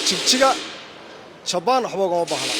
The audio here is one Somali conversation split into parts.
jigjiga Jabaan waxba uga baahna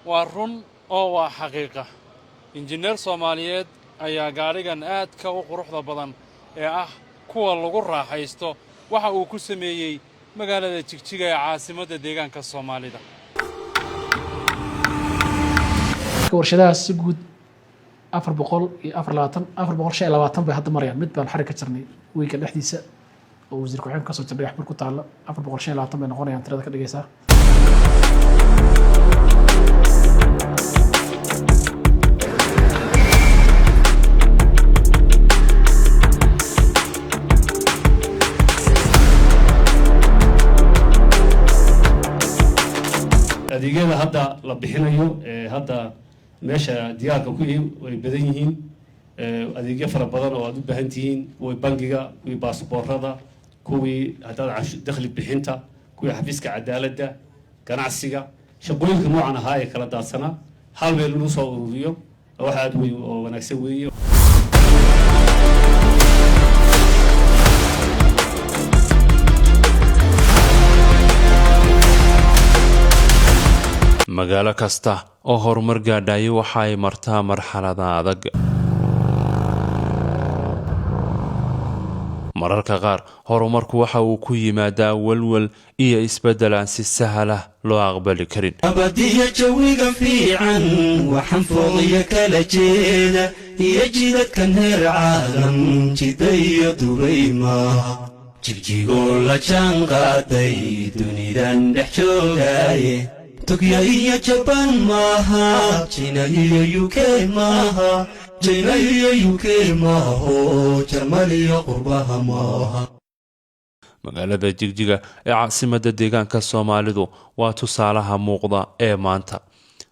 waa run oo waa xaqiiqa injineer Soomaaliyeed ayaa gaarigan aad ka u quruxda badan ee ah kuwa lagu raaxaysto waxa uu ku sameeyay magaalada Jigjiga ee caasimadda deegaanka Soomaalida warshadaha si guud 424 bay hadda marayaan mid baan xarig ka jirnay weeyka dhexdiisa oo wasiir ku xigeenka soo jiray xabir ku taala 425 bay noqonayaan tirada ka dhigaysa adeegyada hadda la bixinayo hadda meesha diyaarka ku way badan yihiin adeegyo fara badan oo aad u baahan tihiin kuwii bangiga kuwii baasaboorada kuwii hadda dakhli bixinta kuwii xafiiska cadaaladda ganacsiga shaqooyinka noocan ah ee kala daadsana hal meel lagu soo ururiyo waxa aad weyn oo wanaagsan weeyo magaalo kasta oo horumar gaadhay waxa ay martaa marxalada adag mararka qaar horumarku waxa uu ku yimaadaa walwal iyo isbedel aan si sahal ah loo aqbali karin abadiya jawiga fiican waxaan fooqiya kala jeeda iyo jidadkan heer caalam jidayo dubayma jigjigoo la jaan qaaday dunidan dhex joogaaye Tokyo iyo Japan maaha China iyo UK maaha China iyo UK maaha Germany iyo qurbaha maaha magaalada Jigjiga ee caasimadda deegaanka Soomaalidu waa tusaalaha muuqda ee maanta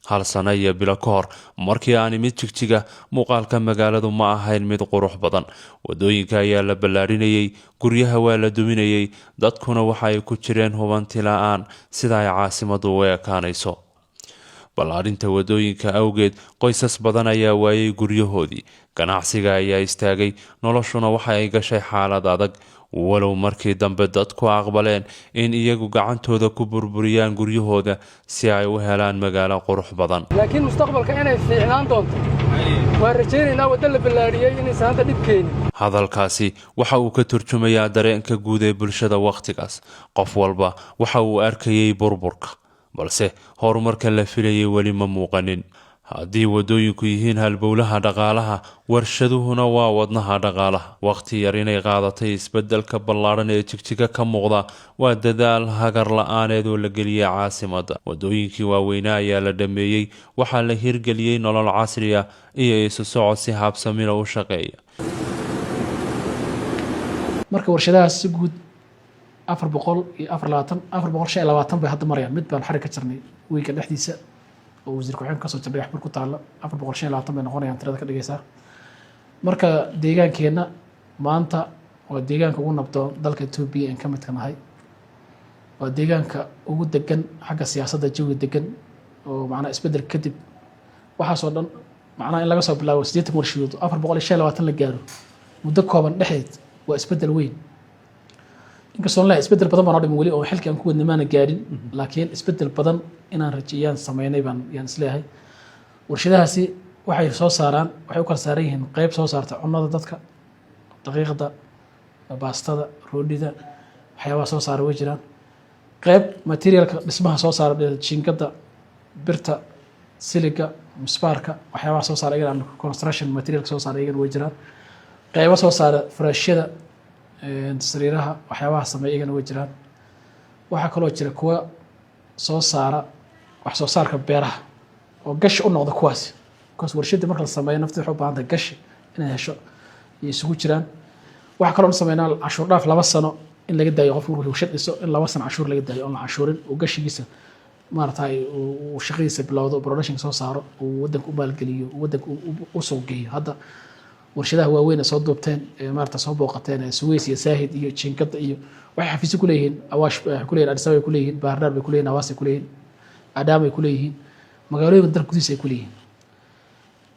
hal sano iyo bilo ka hor markii aan imid Jigjiga muuqaalka magaaladu ma ahayn mid qurux badan wadooyinka ayaa la ballaarinayay guryaha waa la duminayay dadkuna waxa ay ku jireen hubanti la'aan sida ay caasimadu u ekaanayso ballaarinta wadooyinka awgeed qoysas badan ayaa waayay guryahoodii ganacsiga ayaa istaagay noloshuna waxa ay gashay xaalad adag walow markii dambe dadku aqbaleen in iyagu gacantooda ku burburiyaan guryahooda si ay u helaan magaalo qurux badan laakiin mustaqbalka inay fiicnaan doonto waa rajaynaynaa wadda la ballaariyay inay saanta dhibkeeni hadalkaasi waxa uu ka turjumayaa dareenka guud ee bulshada waqtigaas qof walba waxa uu arkayay burburka balse horumarka la filayay weli ma muuqanin haddii wadooyinku yihiin halbowlaha dhaqaalaha warshaduhuna waa wadnaha dhaqaalaha waqti yar inay qaadatay isbedelka ballaaran ee Jigjiga ka muuqda waa dadaal hagar la'aaneed oo la geliyay caasimadda wadooyinkii waaweynaa ayaa la dhameeyay waxaa la hirgeliyay nolol casri ah iyo isu socod si habsami leh u shaqeeya marka warshadaha si guud 424 bay hadda marayaan mid baan xarig ka jirnay weeyka dhexdiisa oo wasiir ku xigeenka soo jiray xabir ku taala 425 bay noqonayaan tirada ka dhigaysa marka deegaankeena maanta waa deegaanka ugu nabdoon dalka Itoobiya in ka mid ka nahay waa deegaanka ugu degan xagga siyaasadda jawi degan oo macna isbedel kadib waxa soo dhan macna in laga soo bilaabo 8 warshadood 425 la gaaro muddo kooban dhexeed waa isbedel weyn inkastoo la isbedel badan baan dhimay wali oo xilka aan ku wadnamaana gaarin laakiin isbedel badan inaan rajiyaan sameeynay baan yaan isleeyahay warshadahaasi waxay soo saaraan waxay u kala saaran yihiin qayb soo saarta cunnada dadka daqiiqda baastada roodhida waxyaabaha soo saara way jiraan qayb materialka dhismaha soo saara jinkada birta siliga misbaarka waxyaabaha soo saara iyaga construction material soo saara iyaga way jiraan qaybo soo saara furaashyada sariiraha waxyaabaha sameeya iyagana way jiraan waxaa kaloo jira kuwa soo saara wax soo saarka beeraha oo gashi u noqda kuwaasi because warshada marka la sameeyo nafta waxay u baahan tahay gashi inay hesho iyo isugu jiraan waxa kaloo sameynaa cashuur dhaaf 2 sano in laga daayo qofku wuxuu warshad dhiso in 2 sano cashuur laga daayo oo la cashuurin oo gashigiisa maartay uu shaqadiisa bilowdo production soo saaro oo wadanka u maalgeliyo wadanka u soo geeyo hadda warshadaha waaweyn soo doobteen maarta soo booqateen Suweys iyo Saahid iyo Jinkada iyo waxay xafiis ku leeyihiin Awaash ku leeyihiin Addis Ababa ku leeyihiin Bahardar bay ku leeyihiin Awaas ku leeyihiin Adaam ay ku leeyihiin magaalooyinka dalka gudihiisa ay ku leeyihiin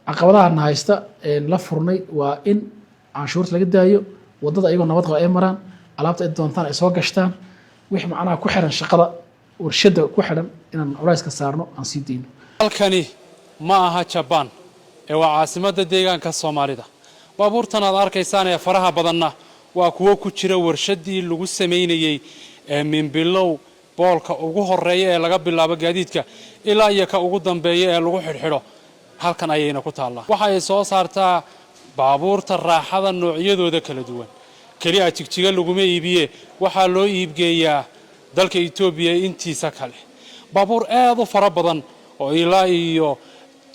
caqabadaha haysta la furnay waa in canshuurta laga daayo wadada ayagoo nabad qaba ay maraan alaabta ay doontaan ay soo gashtaan wixii macnaha ku xiran shaqada warshada ku xiran inaan culayska saarno aan sii deyno. halkani ma aha Japan ee waa caasimadda deegaanka Soomaalida. baabuurtan aad arkaysaan ee faraha badanna waa kuwo ku jira warshadii lagu sameynayay min bilow boolka ugu horeeya ee laga bilaabo gaadiidka ilaa iyo ka ugu dambeeya ee lagu xidhxidho halkan ayayna ku taallaa. waxa ay soo saartaa baabuurta raaxada noocyadooda kala duwan. kaliya jigjiga laguma iibiye waxaa loo iibgeeyaa dalka Itoobiya intiisa kale. baabuur aad u fara badan oo ilaa iyo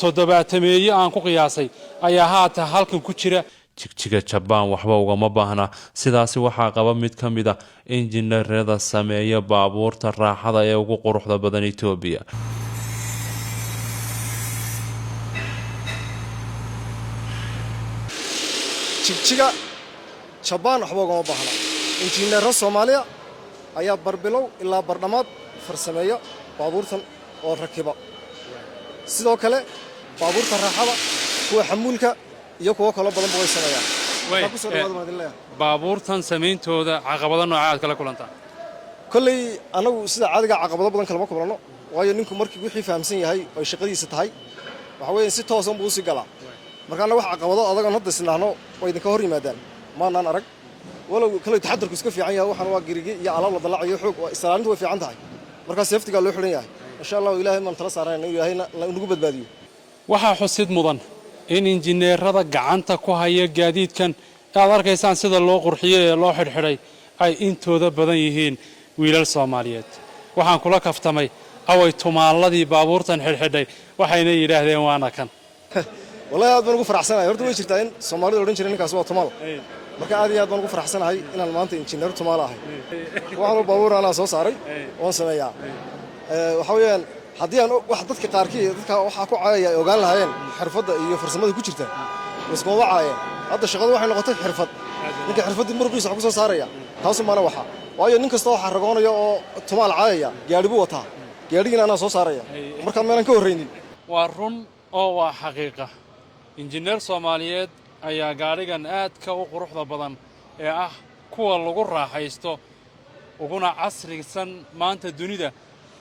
7 aan ku qiyaasay ayaa haata halkan ku jira. jigjiga Japan waxba ugama baahna, sidaasi waxaa qaba mid ka mid ah injineerada sameeya baabuurta raaxada ee ugu quruxda badan Itoobiya. jigjiga Japan waxba ugama baahna. injineero Soomaaliya ayaa barbilow ilaa bardhamaad farsameeya baabuurtan oo rakiba. sidoo kale baabuurta raaxada kuwa xamuulka iyo kuwa kala badan way sameeyaan. baabuurtan sameeyntooda caqabado noocaad kala kulantaa. kulli anagu sida caadiga caqabado badan kala ma kulano, waayo ninku markii wixii fahamsan yahay oo shaqadiisa tahay waxa weeye si toos ah buu si galaa. marka anagu wax caqabado adag aan hadda isnaahno way idinka hor yimaadaan maanaan arag. walow kale taxadarku iska fiican yahay waxaan waa girigi iyo alaab la dalacayo xoog islaalintu way fiican tahay. marka safety-ga loo xiran yahay. insha Allah Ilaahay ma tala saarayna Ilaahayna nagu badbaadiyo. waxa xusid mudan in injineerada gacanta ku haya gaadiidkan aad arkaysaan sida loo qurxiyay ee loo xidhxidhay ay intooda badan yihiin wiilal Soomaaliyeed. waxaan kula kaftamay away tumaaladii baabuurtan xidhxidhay waxayna yiraahdeen waana kan. wallahi aad baan ugu faraxsanahay. horta way jirtaa in Soomaalidu oran jireen ninkaas waa tumaal. marka aad iyo aad baan ugu faraxsanahay inaan maanta injineer tumaal ahay. waxaan baabuur aan soo saaray oo sameeyaa waxa weeyaan haddii aan wax dadka qaarkii dadka waxa ku caayay ogaan lahaayeen xirfadda iyo farsamada ku jirta iskuma wacaayeen. hadda shaqadu waxay noqotay xirfad. ninka xirfadda muruqiisa wax ku soo saaraya taas maana waxa waayo nin kasta waxa ragoonaya oo tumaal caayaya gaari buu wataa gaarigiina ana soo saaraya marka meelan ka horreynin. waa run oo waa xaqiiqa. injineer Soomaaliyeed ayaa gaarigan aad ka u quruxda badan ee ah kuwa lagu raaxaysto uguna casrisan maanta dunida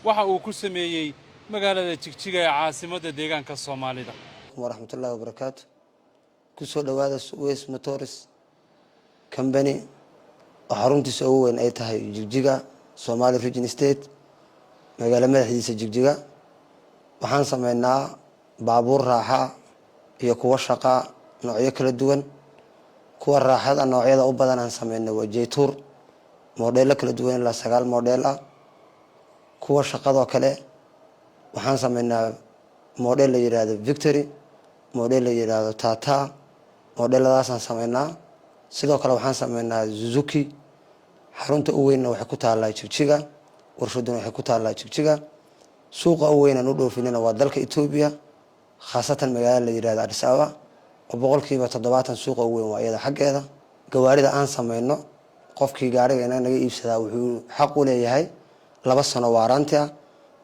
waxa uu ku sameeyay magaalada Jigjiga ee caasimadda deegaanka Soomaalida. warahmatullahi wabarakatuh. ku soo dhawaada Suez Motors Company oo xaruntiisa ugu weyn ay tahay Jigjiga Somali Region State magaalada madaxdiisa Jigjiga. waxaan sameynaa baabuur raaxa iyo kuwa shaqa noocyo kala duwan. kuwa raaxada noocyada u badan aan sameynaa waa Jaytour model kala duwan ilaa 9 model ah. kuwa shaqado kale waxaan sameynaa model la yiraahdo Victory, model la yiraahdo Tata, modeladaas aan sameynaa. sidoo kale waxaan sameynaa Suzuki. xarunta ugu weyn waxay ku taalaa Jigjiga, warshaduna waxay ku taalaa Jigjiga. suuqa ugu weyn aan u dhoofinayna waa dalka Itoobiya, khaasatan magaalada la yiraahdo Addis Ababa oo 70% suuqa ugu weyn waa iyada xaggeeda. gawaarida aan sameyno qofkii gaariga inaga iibsadaa wuxuu xaq u leeyahay 2 sano waaranti ah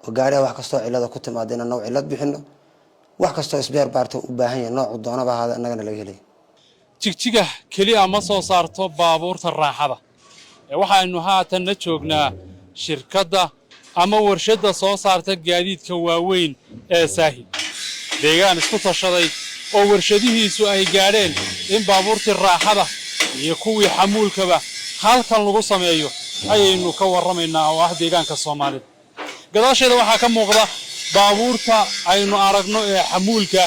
oo gaariga wax kasto cilada ku timaadina nooc cilad bixino. wax kasto isbeer baarto u baahan yahay nooc doonaba hada anagana laga helay. Jigjiga kaliya ma soo saarto baabuurta raaxada. waxaanu haatan la joognaa shirkadda ama warshadda soo saarta gaadiidka waaweyn ee Saahi. deegaan isku tashaday oo warshadihiisu ay gaadheen in baabuurtii raaxada iyo kuwii xamuulkaba halkan lagu sameeyo ayaynu ka warramaynaa oo ah deegaanka Soomaalida. gadaasheeda waxaa ka muuqda baabuurta aynu aragno ee xamuulka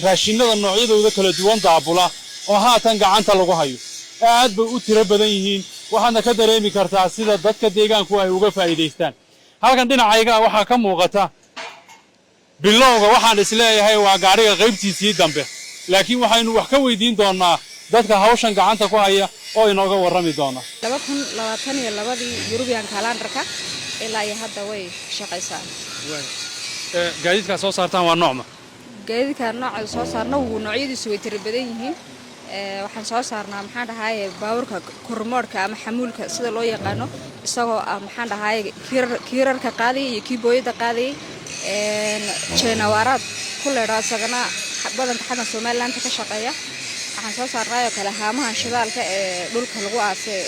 raashinada noocyadooda kala duwan daabula oo haatan gacanta lagu hayo. aad bay u tiro badan yihiin. waxaadna ka dareemi kartaa sida dadka deegaanku ay uga faa'iideystaan. halkan dhinacayga waxaa ka muuqata bilowga waxaan isleeyahay waa gaariga qaybtiisii dambe, laakiin waxaynu wax ka weydiin doonaa dadka hawshan gacanta ku haya oo inooga warrami doona. 2022 European calendar-ka ilaa iyo hadda way shaqaysaan. gaadiidka soo saartaan waa noocma? gaadiidka nooca soo saarna noocyadiisu way tiro badan yihiin. waxaan soo saarnaa maxaan dhahay baabuurka kormoorka ama xamuulka sida loo yaqaano isagoo maxaan dhahay kiirarka qaadaya iyo kiibooyada qaadaya jeenawaaraad ku leedahay sagana badanka xadan Soomaaliland ka shaqeeya. waxaan soo saarnaa oo kale haamaha shidaalka ee dhulka lagu aasay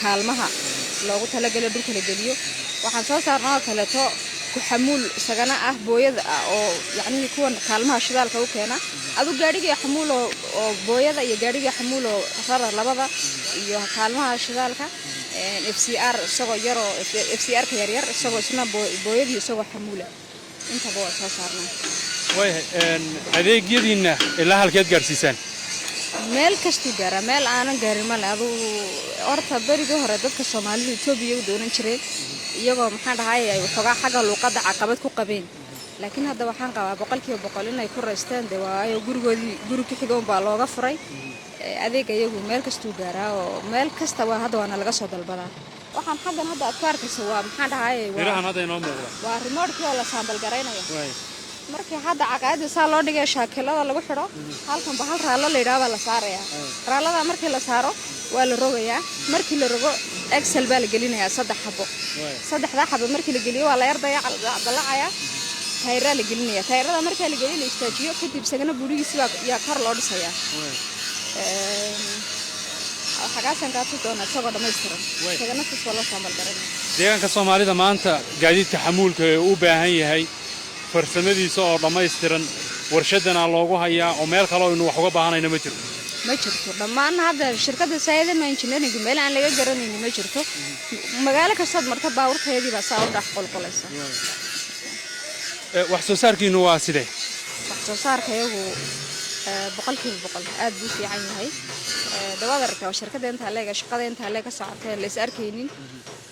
kaalmaha loogu talagalay dhulka la geliyo waxaan soo saarnaa oo kale to ku xamuul isagana ah booyada oo yacni kuwan kaalmaha shidaalka u keena adu gaadhiga xamuul oo booyada iyo gaadhiga xamuul oo rarar labada iyo kaalmaha shidaalka FCR isagoo yar oo FCR ka yar isagoo isna booyadii isagoo xamuula inta boo soo saarnaa way adeegyadiina ilaa halkeed gaarsiisaan meel kastuu gaara meel aanan gaarin male adu horta berigii hore dadka Soomaalidu Itoobiya u doonan jireen iyagoo maxaan dhahay ay waxoogaa xagga luqadda caqabad ku qabeen laakiin hadda waxaan qabaa 100% inay ku reesteen waayo gurigoodii guri ka xigoon baa looga furay adeega iyagu meel kastuu gaaraa oo meel kasta waa hadda waana laga soo dalbadaa waxaan xaggan hadda aad ku arkayso waa maxaan dhahay mirahan hadda inoo muuqda waa remote-kii oo la saambal garaynaya markii hadda caqaayada saa loo dhigay shaakilada lagu xidho halkan bahal raallo la yiraahdo la saarayaa raallada markii la saaro waa la rogayaa markii la rogo excel baa la gelinayaa 3 xabo 3 xabo markii la geliyo waa la yardaya dalacayaa tayra la gelinayaa tayrada markii la geliyo la istaajiyo kadib sagana buurigiisa yaa kor loo dhisayaa xagaasan ka doona isagoo dhameystiran sagana sis wala saambal garanay deegaanka Soomaalida maanta gaadiidka xamuulka ee u baahan yahay farsamadiisa oo dhameystiran warshadana loogu hayaa oo meel kale oo inuu wax uga baahanayna ma jirto dhammaan hadda shirkadda Sayida Engineering meel aan laga garanaynin ma jirto magaalo kasta marta baawurteedii baa saa u dhax qolqolaysa wax soo saarkiinu waa sidee wax soo saarkayagu 100% aad buu fiican yahay dawada aragtaa shirkadda inta leega shaqada inta leega socotay la is arkaynin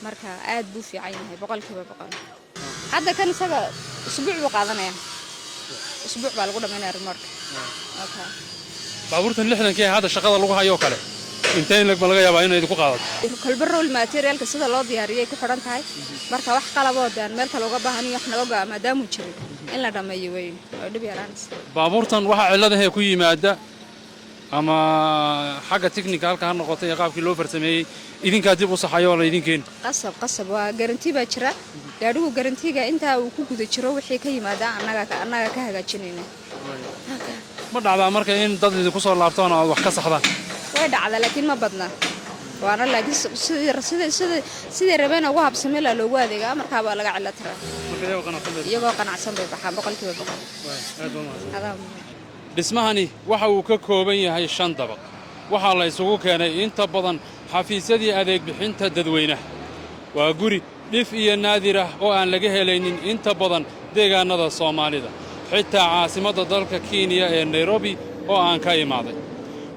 marka aad buu fiican yahay 100% hadda kan isaga usbuuc buu qaadanaya usbuuc baa lagu dhameynaa remote okay baabuurtan 60 hadda shaqada lagu hayo kale inteen laga yaabaa inay ku qaadato kalba rool materialka sida loo diyaariyay ku xiran tahay marka wax qalaboodan meel kale uga baahan yahay wax naga maadaama uu jiray in la dhameeyo way dhib yaraan baabuurtan waxa ciladaha ku yimaada ama xagga technical-ka ha noqotay qaabkii loo farsameeyay idinka dib u saxayo la idinkeen qasab waa guarantee baa jira gaadhigu guarantee-ga inta uu ku guda jiro wixii ka yimaada annaga ka hagaajinayna ma dhacdaa marka in dad idinku soo laabtaan oo wax ka saxdaan way dhacdaa laakiin ma badna waana laakiin sidii rabeen ugu habsamay la loogu adeegaa marka baa laga cilad tiraa iyagoo qanacsan bay baxaan 100% dhismahani waxa uu ka kooban yahay 5 dabaq waxa la isugu keenay inta badan xafiisyadii adeeg bixinta dadweynaha waa guri dhif iyo naadir ah oo aan laga helaynin inta badan deegaanada Soomaalida xitaa caasimadda dalka Kenya ee Nairobi oo aan ka imaaday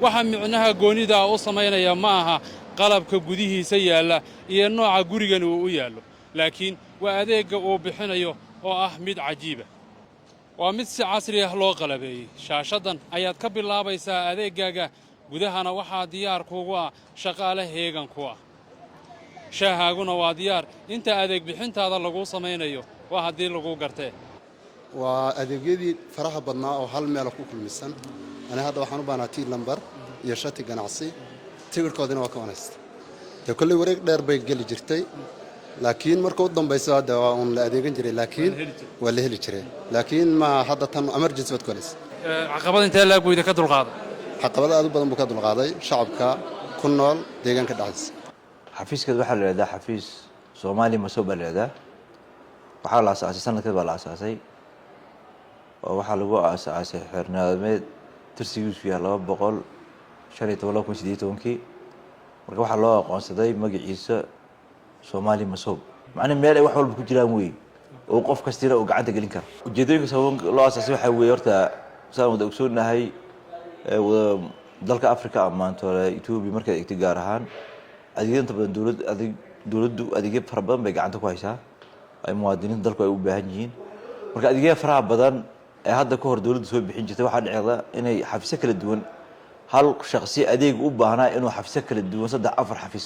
waxa micnaha goonida u sameynaya ma aha qalabka gudihiisa yaala iyo nooca gurigan uu u yaalo laakiin waa adeegga uu bixinayo oo ah mid cajiiba waa mid si casri ah loo qalabeeyay shaashadan ayaad ka bilaabaysaa adeeggaaga gudahana waxaa diyaar kuugu ah shaqaale heegan ku ah shaahaguna waa diyaar inta adeeg bixintaada lagu sameynayo waa haddii lagu gartee waa adeegyadii faraha badnaa oo hal meel ku kulmisan ana hadda waxaan u baahnaa tii lambar iyo shati ganacsi tigirkoodina waa ka wanaagsan ee kulli wareeg dheer bay gali jirtay laakiin marka u dambayso hadda waa un la adeegan jiray laakiin waa la heli jiray laakiin ma hadda tan emergency wad kolis caqabad intee la go'ida ka dulqaaday caqabad aad u badan buu ka dulqaaday shacabka ku nool deegaanka dhexdiisa xafiiskada waxa la yiraahdaa xafiis Soomaali Masoob la yiraahdaa waxa la aasaasay sanadkii baa la aasaasay oo waxa lagu aasaasay xirnaameed tirsigiisu yahay 215 marka waxa loo aqoonsaday magaciisa Soomaali Masoob macna meel ay wax walba ku jiraan weey oo qof kasta uu gacanta gelin karo ujeedooyinka sabab loo aasaasay waxa weey horta saan wada ogsoonahay dalka Afrika amaanto Itoobiya markay eegtay gaar ahaan adeegyada badan dawladdu adeegyo fara badan bay gacanta ku haysaa ay muwaadiniinta dalku ay u baahan yihiin marka adeegyada faraha badan ee hadda ka hor dawladdu soo bixin jirtay waxa dhacda inay xafiisyo kala duwan hal shakhsi adeeg u baahnaa inuu xafiisyo kala duwan 3-4 xafiis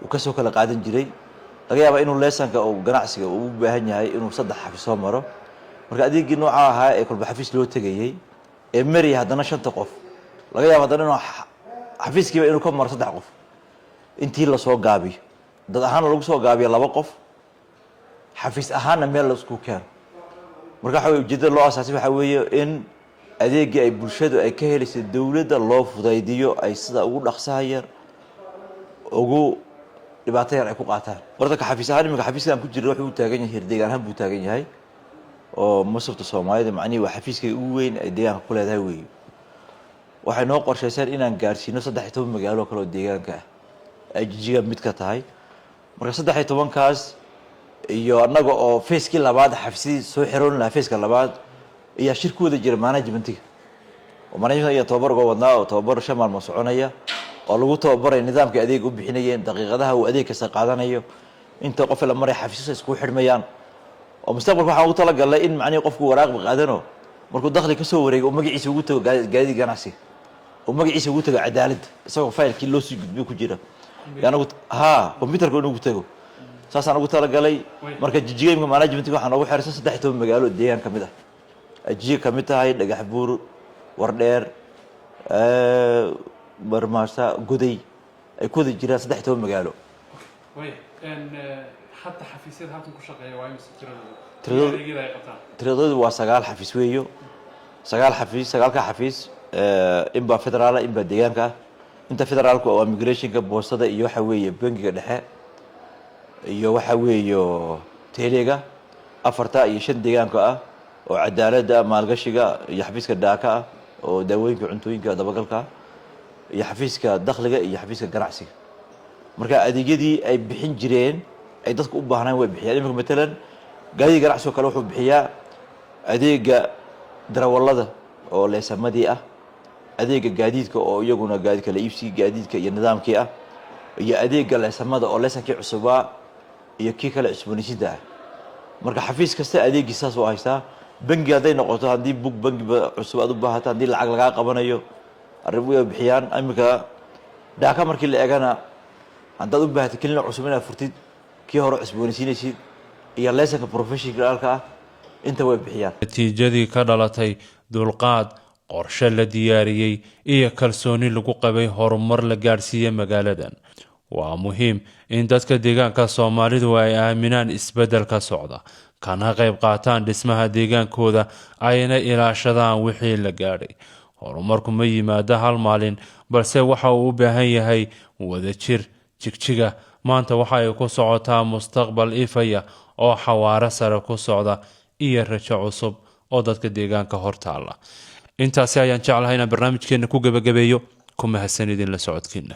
uu ka soo kala qaadan jiray laga yaabaa inuu leesanka oo ganacsiga uu u baahan yahay inuu 3 xafiis soo maro marka adeegii nooca ahaa ee kulba xafiis loo tagayay ee mari haddana 5 qof laga yaabaa haddana inuu xafiiskiiba inuu ka maro 3 qof intii la soo gaabiyo dad ahaan lagu soo gaabiyo 2 qof xafiis ahaana meel la isku keeno marka waxa ujeedada loo aasaasay waxa weeye in adeegii ay bulshadu ay ka helayso dawladda loo fudaydiyo ay sida ugu dhaqsaayar ugu dhibaato yar ay ku qaataan horta ka xafiis ahaan imika xafiiskan ku jira wuxuu taagan yahay deegaan ahaan buu taagan yahay oo masafta Soomaalida macni waa xafiiska ugu weyn ee deegaanka ku leedahay weey waxay noo qorshaysan inaan gaarsiino 13 magaalo kale oo deegaanka ay jijiga mid ka tahay marka 13 kaas iyo anaga oo feeskii labaad xafiisii soo xiroon la feeska labaad iyo shirkooda jira managementiga oo management iyo tababarka wadnaa oo tababar shamal ma soconaya oo lagu tababaray nidaamka adeeg u bixinayeen daqiiqadaha uu adeeg ka qaadanayo inta qof la maray xafiis isku xirmayaan oo mustaqbalka waxa uu tala galay in macni qofku waraaq qaadano markuu dakhli ka soo wareego magaciisa ugu tago gaadi ganacsi oo magaciisa ugu tago cadaalad isagoo faylkii loo sii gudbiyo ku jira yaana computerka ugu tago saasaan ugu tala galay marka jijiga management waxaan ugu xirsan 13 magaalo deegaan kamid ah jijiga kamid tahay dhagax buur wardheer barmaasa guday ay ku jiraan 13 magaalo way حتى حفيسيد هاتن ku shaqeeyo waa imisa tiradoodu waa 9 xafiis weeyo 9 xafiis 9 ka xafiis inba federaal inba deegaanka inta federaalku waa immigrationka boostada iyo waxa weeye bangiga dhexe iyo waxa weeyo telega afarta iyo shan deegaanka ah oo cadaaladda maalgashiga iyo xafiiska daaka ah oo daawooyinka cuntooyinka dabagalka iyo xafiiska dakhliga iyo xafiiska ganacsiga marka adeegyadii ay bixin jireen ay dadku u baahnaan way bixiyaan imika matalan gaadiga ganacsiga kale wuxuu bixiyaa adeega darawallada oo leesamadii ah adeega gaadiidka oo iyaguna gaadiidka la iibsi gaadiidka iyo nidaamkii ah iyo adeega leesamada oo leesankii cusubaa iyo kii kale cusboonaysiinta ah marka xafiis kasta adeegiisaas oo haystaa bangi haday noqoto hadii bug bangi cusub aad u baahato hadii lacag laga qabanayo arrimo ay bixiyaan imika daaka markii la eegana haddaad u baahato kelina cusub inaad furtid kii hore cusboonaysiinaysid iyo leesanka professionalka ah inta way bixiyaan natiijadii ka dhalatay dulqaad qorshe la diyaariyay iyo kalsooni lagu qabay horumar la gaarsiiyay magaaladan waa muhiim in dadka deegaanka Soomaalidu ay aaminaan isbeddelka socda kana qayb qaataan dhismaha deegaankooda ayna ilaashadaan wixii la gaaray horumarku ma yimaado hal maalin balse waxa uu u baahan yahay wadajir jigjiga maanta waxa ay ku socotaa mustaqbal ifaya oo xawaare sare ku socda iyo rajo cusub oo dadka deegaanka hortaala intaasi ayaan jeclahay in barnaamijkeena ku gabagabeeyo kuma hasanidin la socodkiina